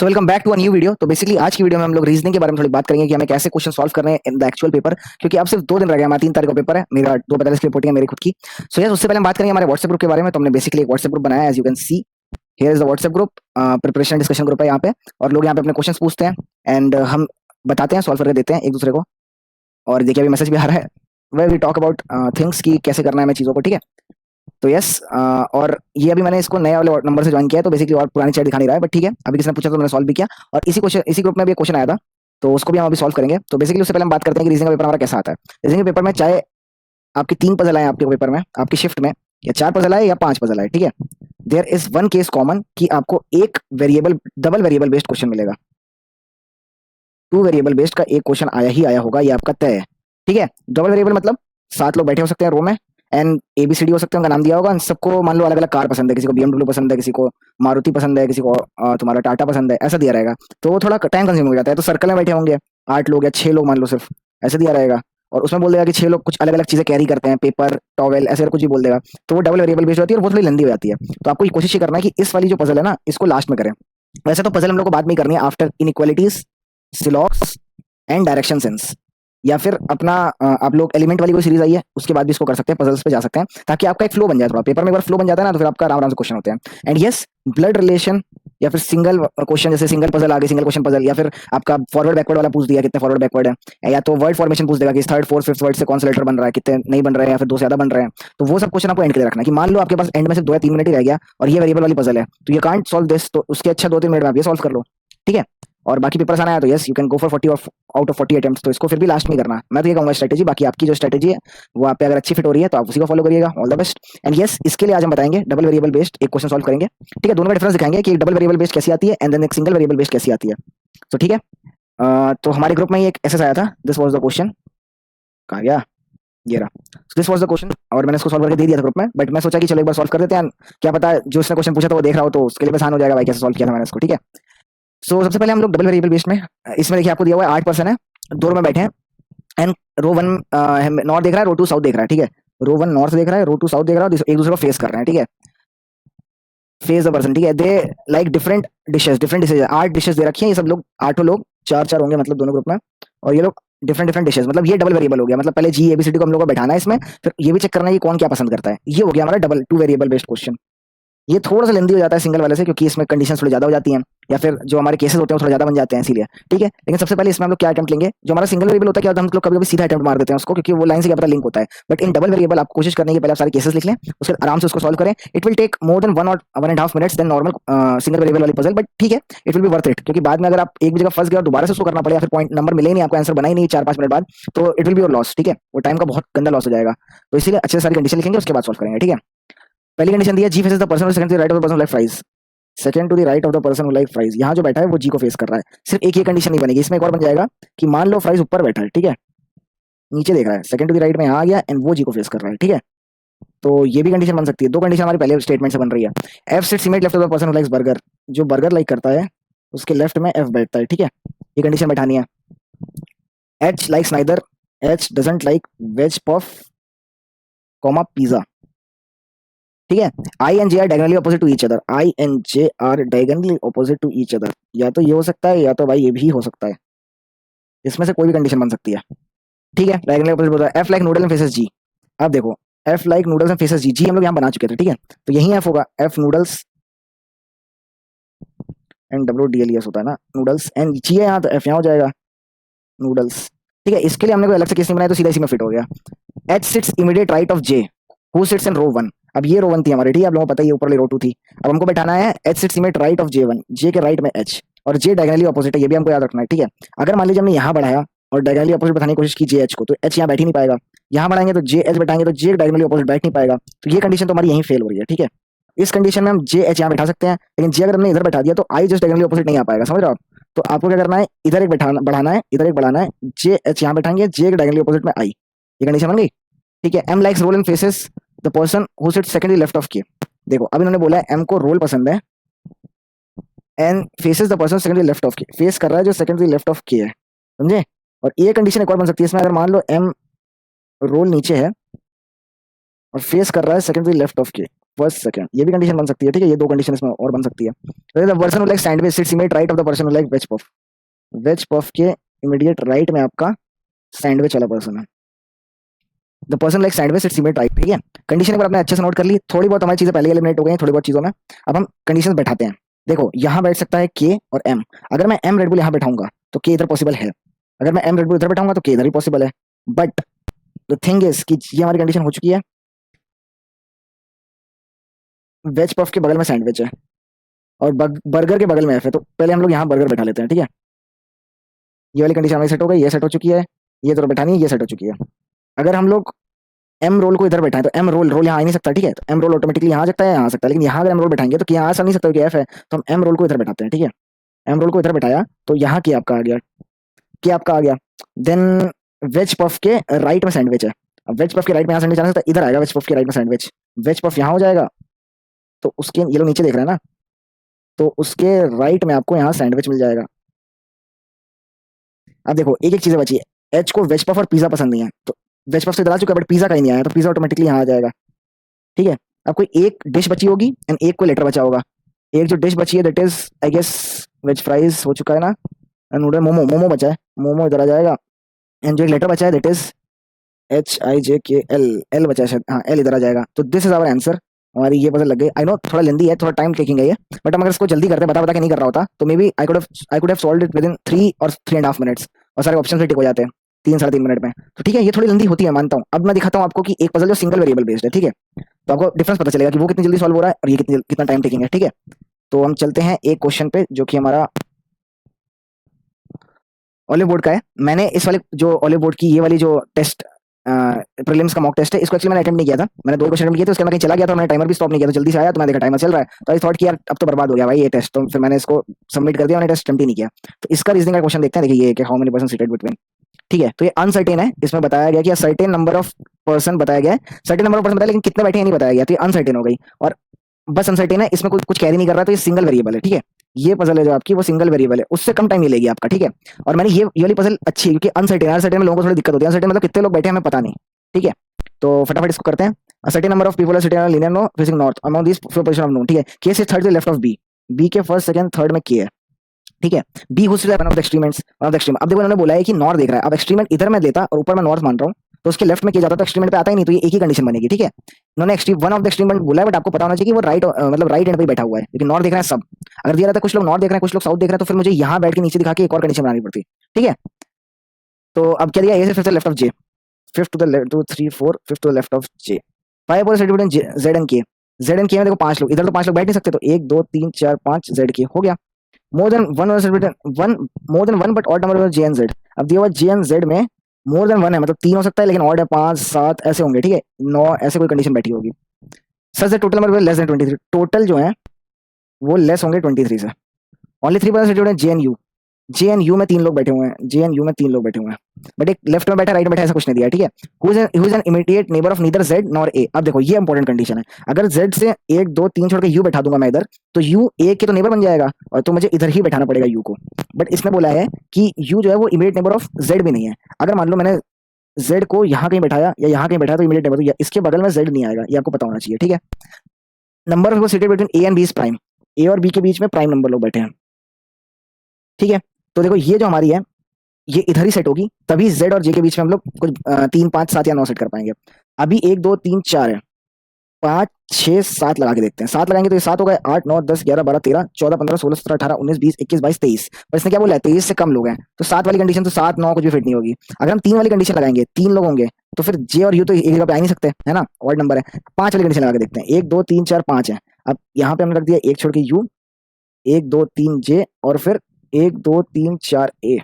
So welcome back to a new video. तो basically आज की वीडियो में हम लोग रीजनिंग के बारे में थोड़ी बात करेंगे कि हमें कैसे क्वेश्चन सॉल्व करने हैं इन द एक्चुअल पेपर, क्योंकि अब सिर्फ 2 दिन रह गए। हमारा 3 तारीख को पेपर है, मेरा 2:45 की रिपोर्टिंग है मेरी खुद की। सो यस, उससे पहले हम बात करेंगे हमारे व्हाट्सएप ग्रुप के बारे में। तो हमने बेसिकली एक व्हाट्सएप ग्रुप बनाया है, as you can see here is the WhatsApp group. Preparation discussion group है यहाँ पे, और लोग यहाँ पे अपने क्वेश्चन पूछते हैं एंड हम बताते हैं, सॉल्व करके देते हैं एक दूसरे को। और देखिए अभी मैसेज भी आ रहा है, way we talk about things की कैसे करना है हमें चीज़ों को, ठीक है। तो यस, और ये अभी मैंने इसको नए वाले नंबर से ज्वाइन किया है, तो बेसिकली और पुरानी चैट दिखा नहीं रहा है, बट ठीक है। अभी किसी ने पूछा तो मैंने सॉल्व भी किया, और इसी ग्रुप में भी एक क्वेश्चन आया था, तो उसको भी हम अभी सॉल्व करेंगे। तो बेसिकली उससे पहले हम बात करते हैं कि रीजनिंग का पेपर हमारा कैसा आता है। रीजनिंग के पेपर में चाहे आपकी 3 पजल आए आपके पेपर में, आपकी शिफ्ट में, या 4 पजल आए या 5 पजल आए, ठीक है, there is one case common कि आपको एक variable double variable based question मिलेगा। 2 वेरिएबल बेस्ड का एक क्वेश्चन आया ही आया होगा, ये आपका तय है, ठीक है। डबल वेरिएबल मतलब 7 लोग बैठे हो सकते हैं रो में, एंड ABCD हो सकते हैं, उनका नाम दिया होगा, सबको मान लो अलग अलग कार पसंद है, किसी को BMW पसंद है, किसी को मारुति पसंद है, किसी को तुम्हारा टाटा पसंद है, ऐसा दिया रहेगा। तो वो थोड़ा टाइम कंज्यूम हो जाता है। तो सर्कल में बैठे होंगे 8 लोग या 6 लोग मान लो, सिर्फ ऐसे दिया रहेगा, और उसमें बोल देगा कि 6 लोग कुछ अलग अलग चीजें कैरी करते हैं, पेपर टॉवेल ऐसे कुछ भी बोल देगा। तो वो डबल वेरिएबल बेस्ड होती है और वो थोड़ी लंबी हो जाती है। तो आपको कोशिश ये करना है कि इस वाली जो पजल है ना, इसको लास्ट में करें। वैसे तो पजल हम लोग को बाद में ही करनी है, आफ्टर इनइक्वालिटीज, सिलॉक्स एंड डायरेक्शन सेंस, या फिर अपना आप लोग एलिमेंट वाली कोई सीरीज आई है उसके बाद भी इसको कर सकते हैं, पजल्स पे जा सकते हैं, ताकि आपका एक फ्लो बन जाए। थोड़ा पेपर में एक बार फ्लो बन जाता है ना, तो फिर आपका आराम आराम से क्वेश्चन होते हैं। एंड यस, ब्लड रिलेशन या फिर सिंगल क्वेश्चन, जैसे सिंगल पजल आ गई, सिंगल क्वेश्चन पजल, या फिर आपका फॉरवर्ड बैकवर्ड वाला पूछ दिया कितने फॉरवर्ड बैकवर्ड है, या तो वर्ड फॉर्मेशन पूछ देगा कि थर्ड फोर्थ फिफ्थ वर्ड से कौन सा लेटर बन रहा है, कितने नहीं बन रहे हैं, या फिर 2 से ज्यादा बन रहे हैं। तो वो सब क्वेश्चन आपको एंड के लिए रखना है कि मान लो आपके पास एंड में से 2 या 3 मिनट ही रह गया और ये वेरिएबल वाली पजल है, तो ये कांट सॉल्व दिस, तो उसके अच्छा 2-3 मिनट में आप ये सॉल्व कर लो, ठीक है। और बाकी पेपर्स आना है तो yes, you can go for 40 out of 40 attempts. तो इसको फिर भी लास्ट में करना है। मैं तो ये कहूंगा स्ट्रेटेजी, बाकी आपकी जो स्ट्रेटेजी है वो आप पे अगर अच्छी फिट हो रही है तो आप उसी को फॉलो करिएगा। All the best. And yes, इसके लिए आज हम बताएंगे डबल वेरिएबल बेस्ड एक क्वेश्चन सॉल्व करेंगे, ठीक है। दोनों का डिफरेंस दिखाएंगे कि एक डबल वेरिएबल बेस्ड कैसी आती है एंड देन एक सिंगल वेरिएबल बेस्ड कैसी आती है। तो ठीक है, तो हमारे ग्रुप में ही एक एसएस आया था, दिस वाज द क्वेश्चन। कहाँ गया, ये रहा। दिस वाज द क्वेश्चन, और मैंने इसको सॉल्व करके दे दिया था ग्रुप में, बट मैं सोचा कि चलो एक बार सॉल्व कर देते हैं, क्या पता जो उसने क्वेश्चन पूछा था वो देख रहा हो तो उसके लिए आसान हो जाएगा भाई कैसे सॉल्व किया था मैंने इसको, ठीक है। सो सबसे पहले हम लोग डबल वेरिएबल बेस्ड में, इसमें देखिए आपको दिया हुआ है 8 पर्सन है, 2 रो में बैठे हैं, एंड रो 1 नॉर्थ देख रहा है, रो 2 साउथ देख रहा है, ठीक है। रो 1 नॉर्थ देख रहा है, रो 2 साउथ देख रहा है, और एक दूसरे को फेस कर रहे हैं, ठीक है। फेस द पर्सन, ठीक है। They like different dishes 8 dishes दे रखी हैं, ये सब लोग 8 लोग 4-4 होंगे मतलब दोनों ग्रुप में, और ये लोग डिफरेंट डिशेज, मतलब ये डबल वेरिएबल हो गया। मतलब पहले जी ABCD को हम लोग को बैठाना है इसमें, फिर ये भी चेक करना है कि कौन क्या पसंद करता है। ये हो गया हमारा डबल 2 वेरिएबल बेस्ड क्वेश्चन। ये थोड़ा सा लेंदी हो जाता है सिंगल वाले से, क्योंकि इसमें कंडीशन थोड़ी ज्यादा हो जाती हैं, या फिर जो हमारे केसेस होते हैं वो थोड़ा ज्यादा बन जाते हैं, इसीलिए, ठीक है। लेकिन सबसे पहले इसमें हम लोग क्या अटेम्प्ट लेंगे, जो हमारा सिंगल वेरिएबल होता है, क्या होता है हम लोग कभी कभी सीधा अटेम्प्ट मार देते हैं उसको, क्योंकि वो लाइन से क्या पता लिंक होता है। बट इन डबल वेरिएबल आप कोशिश करने की पहले आप सारे केसेस लिख लें, उसके बाद आराम से उसको सॉल्व करें। It will take more than 1 और 1.5 minutes than normal single variable वाली पजल, बट ठीक है, it will be worth it, क्योंकि बाद में अगर आप एक भी जगह फंस गए और दोबारा से उसको करना पड़े, या फिर पॉइंट नंबर मिले ही नहीं, आपको आंसर बना ही नहीं 4-5 मिनट बाद, तो it will be your loss, ठीक है। वो टाइम का बहुत गंदा लॉस हो जाएगा। तो इसीलिए अच्छे से सारी कंडीशन लिखेंगे, उसके बाद सॉल्व करेंगे, ठीक है। पहली कंडीशन दी है, G faces the person, second to the right of the person like fries, second to the right of the person who like fries. यहाँ जो बैठा है वो जी को फेस कर रहा है। सिर्फ एक ही कंडीशन नहीं बनेगी, इसमें एक और बन जाएगा कि मान लो फ्राइज ऊपर बैठा है, ठीक है, नीचे देख रहा है, सेकंड टू द राइट में यहाँ आ गया एंड वो जी को फेस कर रहा है, ठीक है। तो ये भी कंडीशन बन सकती है। 2 कंडीशन हमारी पहले स्टेटमेंट से बन रही है। F sits immediately left of the person who likes burger, जो बर्गर लाइक करता है उसके लेफ्ट में एफ बैठता है, ठीक है। ये कंडीशन बैठानी है। H likes neither, H doesn't like veg puff comma pizza, ठीक है। I and J are diagonally opposite to each other, I and J are diagonally opposite to each other. या तो ये हो सकता है, या तो भाई ये भी हो सकता है, इसमें से कोई भी कंडीशन बन सकती है, ठीक है। डायगोनली अपोजिट बोल रहा है। F like noodle and faces G, अब देखो F like noodles and faces G, G हम लोग यहाँ बना चुके थे, ठीक है। तो यही एफ होगा, एफ नूडल्स एंड WDLES होता है ना, नूडल्स एंड जी है यहाँ, तो एफ यहाँ हो जाएगा नूडल्स, ठीक है। इसके लिए हमने कोई अलग से केस नहीं बनाया, तो सीधा इसी में फिट हो गया। H sits immediate right of J who sits in row 1, अब ये रो 1 थी हमारी, ठीक है, आप लोगों को पता ही है ऊपर वाली रो 2 थी। अब हमको बैठाना है H sits immediate right of J1, जे के राइट में एच, और जे डायगोनली अपोजिट है, ये भी हमको याद रखना है, ठीक है। अगर मान लीजिए हमने यहाँ बढ़ाया और डायगोनली अपोजिट बैठाने की कोशिश की JH को, तो एच यहाँ बैठ ही नहीं पाएगा। यहाँ बढ़ाएंगे तो JH बैठाएंगे तो जे डायगोनली अपोजिट बैठ नहीं पाएगा। तो ये कंडीशन तो हमारी यहीं फेल हो रही है, ठीक है। इस कंडीशन में हम JH यहाँ बैठा सकते हैं, लेकिन जे अगर हमने इधर बैठा दिया तो आई जस्ट डायगोनली अपोजिट नहीं आ पाएगा, समझ रहे हो आप। तो आपको क्या करना है, इधर एक बैठाना बढ़ाना है, इधर एक बढ़ाना है, JH यहाँ बैठाएंगे, जे डायगोनली अपोजिट में आई, ये कंडीशन बन गई, ठीक है। M likes roll in faces the person who sits secondly left of K, देखो अब इन्होंने बोला है एम को रोल पसंद है and faces the person secondly left of के, फेस कर रहा है जो सेकंडली लेफ्ट ऑफ के है, समझे। और ये कंडीशन एक और बन सकती है इसमें, अगर मान लो एम रोल नीचे है और फेस कर रहा है सेकंडली लेफ्ट ऑफ के, फर्स्ट सेकंड, ये भी कंडीशन बन सकती है, ठीक है, ये दो कंडीशन इसमें और बन सकती है। तो the person like sandwich sits immediate right of the person like veg puff, veg puff के इमीडिएट राइट में आपका सैंडविच वाला पर्सन है। The person like sandwich sits immediate right, ठीक है। कंडीशन एक बार आपने अच्छे से नोट कर ली, थोड़ी बहुत हमारी चीजें पहले एलिमिनेट हो गई हैं थोड़ी बहुत चीजों में। अब हम कंडीशन बैठाते हैं। देखो यहाँ बैठ सकता है के और एम, अगर मैं एम रेडबुल यहाँ बैठाऊंगा तो के इधर पॉसिबल है, अगर मैं एम रेडबुल इधर बैठाऊंगा तो के इधर ही पॉसिबल है। बट द थिंग इज कि ये हमारी कंडीशन हो चुकी है, वेज पफ के बगल में सैंडविच है और बर्गर के बगल में एफ है, तो पहले हम लोग यहाँ बर्गर बैठा लेते हैं, ठीक है। ये वाली कंडीशन हमारी सेट हो गई, ये सेट हो चुकी है, ये तो बैठानी है, ये सेट हो चुकी है। अगर हम लोग एम रोल को इधर बैठाएं तो एम रोल रोल यहाँ आ नहीं सकता, ठीक है, तो एम रोल ऑटोमेटिकली यहाँ आ सकता है, यहाँ आ सकता है, लेकिन यहाँ अगर एम रोल बैठाएंगे तो यहाँ आ नहीं सकता, एफ है, तो हम एम रोल को इधर बैठाते हैं, ठीक है। एम रोल को इधर बैठाया तो यहाँ के आपका आ गया, के आपका आ गया। देन वेज पफ के राइट में सैंडविच है, अब वेज पफ के राइट में यहाँ सैंडविच आ सकता है, इधर आएगा वेज पफ के राइट में सैंडविच, वेज पफ यहाँ हो जाएगा, तो उसके ये लोग नीचे देख रहे हैं ना, तो उसके राइट में आपको यहाँ सैंडविच मिल जाएगा। अब देखो एक एक चीजें बची है, एच को वेज पफ और पिज्जा पसंद नहीं है, तो वेज पफ से इधर आ चुका है, बट पिज्जा कहीं नहीं आया, तो पिज्जा ऑटोमेटिकली यहाँ आ जाएगा, ठीक है। अब कोई एक डिश बची होगी एंड एक को लेटर बचा होगा, एक जो डिश बची है that is I guess veg fries हो चुका है ना, नूडल मोमो, मोमो बचा है, मोमो इधर आ जाएगा, एंड जो एक लेटर बचा है दैट इज HIJKL, एल बचा है शायद, हाँ एल इधर आ जाएगा। तो दिस इज आवर आंसर, हमारी ये पता लग गई। आई नो थोड़ा लेंदी है, थोड़ा टाइम टेकिंग है ये, बट हम अगर इसको जल्दी करते बता बता के नहीं कर रहा होता तो maybe I could have solved it within 3 और 3.5 मिनट्स, और सारे ऑप्शन भी टिक हो जाते हैं 3 साढ़े 3 मिनट में। तो ठीक है, ये थोड़ी लंबी होती है मानता हूँ। अब मैं दिखाता हूँ आपको कि एक पजल जो सिंगल वेरिएबल बेस्ड है, ठीक है, तो आपको डिफरेंस पता चलेगा कि वो कितनी जल्दी सॉल्व हो रहा है और ये कितना टाइम टेकिंग है, ठीक है। तो हम चलते हैं एक क्वेश्चन पे जो कि हमारा ऑलिव बोर्ड का है। मैंने इस वाले जो ऑलिव बोर्ड की ये वाली जो टेस्ट प्रीलिम्स का मॉक टेस्ट है, इसको एक्चुअली मैंने अटेम्प्ट नहीं किया था, मैंने 2 क्वेश्चन अटेम्प्ट किए थे, उसके मैं कहीं चला गया था, मैंने टाइमर भी स्टॉप नहीं किया, तो जल्दी से आया तो मैं देखा टाइमर चल रहा है, तो आई थॉट कि यार अब तो बर्बाद हो गया भाई ये टेस्ट, तो फिर मैंने इसको सबमिट कर दिया, मैंने टेस्ट अटेम्प्ट ही नहीं किया। तो इसका रीजनिंग का क्वेश्चन देखते हैं, देखिए ये कि how many person seated between, ठीक है। तो ये अनसर्टेन है, इसमें बताया गया कि सर्टेन नंबर ऑफ पर्सन बताया गया है, सर्टेन नंबर ऑफ पर्सन बताया, लेकिन कितने बैठे हैं नहीं बताया गया, तो ये अनसर्टेन हो गई, और बस अनसर्टेन है, इसमें कुछ कैरी नहीं कर रहा, तो ये सिंगल वेरिएबल है, ठीक है। ये पजल है जो आपकी वो सिंगल वेरिएबल है, उससे कम टाइम मिलेगी आपका, ठीक है। और मैंने ये वाली पजल अच्छी है क्योंकि अनसर्टेन, अनसर्टेन में लोगों को थोड़ी दिक्कत होती है, अनसर्टेन मतलब कितने लोग बैठे हैं हमें पता नहीं, ठीक है। तो फटाफट इसको करते हैं। A certain number of people are sitting on a linear no facing north among these four position of known, ठीक है। K से थर्ड से लेफ्ट ऑफ बी, बी के फर्स्ट सेकंड थर्ड में K है, ठीक है। B who's one of the extremes, one of the extreme. अब देखो इन्होंने बोला है कि नॉर्थ देख रहा है, अब एक्सट्रीमेंट इधर मैं लेता और ऊपर मैं नॉर्थ मान रहा हूँ, तो उसके लेफ्ट में किया जाता तो एक्सट्रीमेंट पे आता ही नहीं, तो ये एक ही कंडीशन बनेगी, ठीक है। इन्होंने एक्सट्रीम वन ऑफ द एक्सट्रीमेंट बोला है, बट आपको पता होना चाहिए कि वो राइट मतलब राइट एंड पे बैठा हुआ है, लेकिन नॉर्थ देख रहे हैं सब। अगर दिया रहता कुछ लोग नॉर्थ देख रहे हैं कुछ लोग साउथ देख रहे हैं, तो फिर मुझे यहाँ बैठ के नीचे दिखा के एक और कंडीशन बनानी पड़ती, ठीक है। तो अब क्या दिया, ए से fifth left of J, fifth to the left 2 3 4 fifth to the left of J, 5 और sat between Z and K, Z and K में देखो 5 लोग, इधर तो 5 लोग बैठ नहीं सकते, तो 1 2 3 4 5 जेड के हो गया। More than one but odd number J and Z. अब दिया हुआ जे एंड जेड में मोर देन 1 है, मतलब 3 हो सकता है, लेकिन ऑड है 5 7 ऐसे होंगे, ठीक है, 9 ऐसे कोई कंडीशन बैठी होगी। Such total number less than 23, total जो है वो लेस होंगे 23 से। ओनली 3% जे एंड यू में 3 लोग बैठे हुए हैं, जे एंड यू में 3 लोग बैठे हुए हैं, बट एक लेफ्ट में बैठा राइट में बैठा ऐसा कुछ नहीं दिया, ठीक है। Who is an immediate neighbour of neither Z nor a. अब देखो ये इंपॉर्टेंट कंडीशन है, अगर जेड से 1 2 3 छोड़ के यू बैठा दूंगा मैं इधर, तो यू ए के तो नेबर बन जाएगा, और तो मुझे इधर ही बैठाना पड़ेगा यू को। बट इसने बोला है कि यू जो है वो इमीडिएट नेबर ऑफ जेड भी नहीं है। अगर मान लो मैंने जेड को यहाँ कहीं बैठाया या यहाँ कहीं बैठाया तो इमीडिएट नेबर, तो इसके बगल में जेड नहीं आएगा, ये आपको पता होना चाहिए, ठीक है। Number of seated between A and B is prime, A और बी के बीच में प्राइम नंबर लोग बैठे हैं, ठीक है। तो देखो ये जो हमारी है ये इधर ही सेट होगी, तभी जेड और जे के बीच में हम लोग कुछ 3 5 7 या 9 सेट कर पाएंगे। अभी 1 2 3 4 है, 5 6 7 लगा के देखते हैं, 7 लगाएंगे तो ये 7 हो गए, 8 9 10 11 12 13 14 15 16 17 18 19 20 21 22 23, पर इसने क्या बोला है 23 से कम लोग हैं, तो 7 वाली कंडीशन तो 7 9 कुछ भी फिट नहीं होगी। अगर हम 3 वाली कंडीशन लगाएंगे 3 लोग होंगे, तो फिर जे और यू तो एक जगह पे आ नहीं सकते, है ना, ऑड नंबर है। 5 वाली कंडीशन लगा के देखते हैं, 1 2 3 4 5 है। अब यहाँ पे हमने रख दिया 1 छोड़ के यू, 1 2 3 जे, और फिर 1 2 3 4 ए।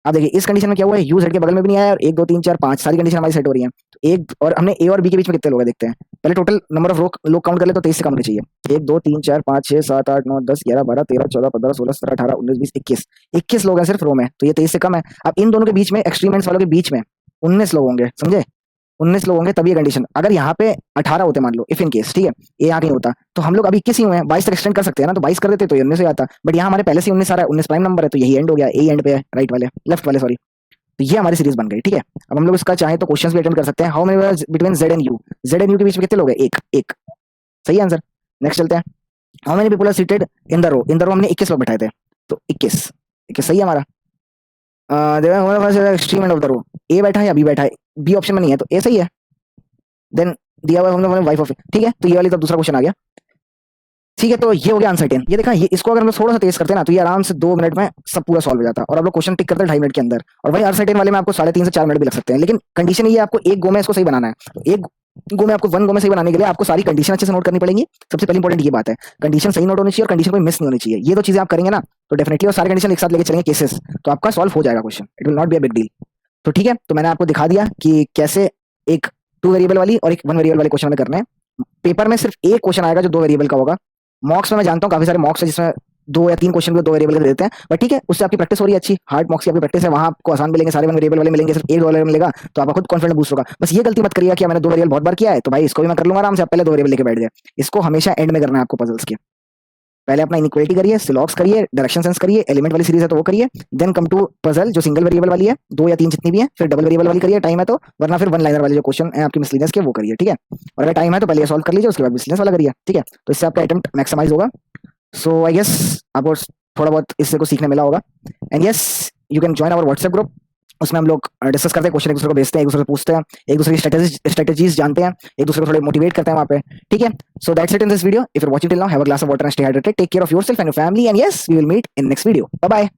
अब देखिए इस कंडीशन में क्या हुआ है, यू जेड के बगल में भी नहीं आया, और 1 2 3 4 5 सारी कंडीशन हमारी सेट हो रही है। तो एक और हमने ए और बी के बीच में कितने लोग हैं देखते हैं, पहले टोटल नंबर ऑफ लोग काउंट कर ले, तो 23 से कम होने चाहिए। 1 2 3 4 5 6 7 8 9 10 11 12 13 14 15 16 17 18 19 20 21, 21 लोग हैं सिर्फ रो में, तो ये 23 से कम है। अब इन दोनों के बीच में एक्सट्रीमेंट्स वालों के बीच में 19 लोग होंगे, समझे, 19 लोग होंगे, तभी ये कंडीशन। अगर यहाँ पे 18 होते मान लो इफ इन केस, ठीक है, ये यहाँ कहीं होता, तो हम लोग अभी 21 ही हुए हैं, 22 तक एक्सटेंड कर सकते हैं ना, तो 22 कर देते तो ये 19 हो जाता, बट यहाँ हमारे पहले से 19 आ रहा है, 19 प्राइम नंबर है, तो यही एंड हो गया, ए एंड पे है, राइट वाले लेफ्ट वाले सॉरी। तो ये हमारी सीरीज बन गई, ठीक है। अब हम लोग इसका चाहे तो क्वेश्चंस भी अटेंड कर सकते हैं। How many between Z and you, Z and you के बीच में कितने लोग हैं, एक एक। सही आंसर। नेक्स्ट चलते हैं। How many people are seated in the row? In the row हमने 21 लोग बैठाए थे, तो 21 21 सही है हमारा। Extreme end of the row, A बैठा है या बी बैठा है? बी ऑप्शन में नहीं है, तो ए सही है। देन दिया हुआ हमने वाइफ ऑफ, ठीक है, तो ये वाली तो दूसरा क्वेश्चन आ गया। ठीक है, तो ये हो गया आंसर 10। ये देखा, ये इसको अगर हम लोग थोड़ा सा तेज करते हैं ना, तो ये आराम से 2 मिनट में सब पूरा सॉल्व हो जाता है, और आप लोग क्वेश्चन टिक करते हैं 2.5 मिनट के अंदर। और वही आंसर 10 वाले में आपको 3.5 से 4 मिनट भी लग सकते हैं, लेकिन कंडीशन ये है, आपको एक गो में इसको सही बनाना है। एक गो में आपको 1 गो में सही बनाने के लिए आपको सारी कंडीशन अच्छे से नोट करनी पड़ेगी। सबसे पहले इंपॉर्टेंट ये बात है, कंडीशन सही नोट होनी चाहिए और कंडीशन कोई मिस नहीं होनी चाहिए। ये दो चीजें आप करेंगे ना, तो डेफिनेटली, और सारी कंडीशन एक साथ लेके चलेंगे केसेस, तो आपका सॉल्व हो जाएगा question. It will not be a big deal. तो ठीक है, तो मैंने आपको दिखा दिया कि कैसे एक 2 वेरिएबल वाली और एक 1 वेरिएबल वाले क्वेश्चन में करना है। पेपर में सिर्फ एक क्वेश्चन आएगा जो 2 वेरिएबल का होगा। मॉक्स में मैं जानता हूँ काफी सारे मॉक्स है जिसमें 2 या 3 क्वेश्चन भी 2 वेरिएबल के देते हैं, बट ठीक है, उससे आपकी प्रैक्टिस हो रही है अच्छी। हार्ड मॉक्स की आपकी प्रैक्टिस है, वहां आपको आसान मिलेंगे, सारे 1 वेरिएबल वाले मिलेंगे, सिर्फ 1 वाले मिलेगा, तो आपका खुद कॉन्फिडेंस बूस्ट होगा। बस ये गलती मत करिएगा कि मैंने 2 वेरिएबल बहुत बार किया है, तो भाई इसको भी मैं कर लूंगा आराम से। आप पहले 2 वेरिएबल लेके बैठ जाए। इसको हमेशा एंड में करना है आपको पजल्स के। पहले अपना इनइक्वालिटी करिए, सिलॉक्स करिए, डायरेक्शन सेंस करिए, एलिमेंट वाली सीरीज है तो वो करिए, देन कम टू पजल जो सिंगल वेरिएबल वाली है, 2 या 3 जितनी भी है, फिर डबल वेरिएबल वाली करिए टाइम है तो, वरना फिर 1 लाइनर वाले जो क्वेश्चन है आपकी मिसलिनियस के वो करिए, ठीक है। और अगर टाइम है तो पहले ये सॉल्व कर लीजिए, उसके बाद मिसलिनियस वाला करिए, ठीक है। तो इससे आपका अटेम्प्ट मैक्सिमाइज होगा। सो आई गेस आपको थोड़ा बहुत इससे को सीखने मिला होगा। And yes, you can join our WhatsApp group. उसमें हम लोग डिस्कस करते हैं, क्वेश्चन एक दूसरे को भेजते हैं, एक दूसरे से पूछते हैं, एक दूसरे की स्ट्रेटेजीज जानते हैं, एक दूसरे को थोड़े मोटिवेट करते हैं वहां पे, ठीक है। So that's it in this video. If you are watching till now, have a glass of water and stay hydrated, take care of yourself and your family, and yes, we will meet in next video. Bye bye.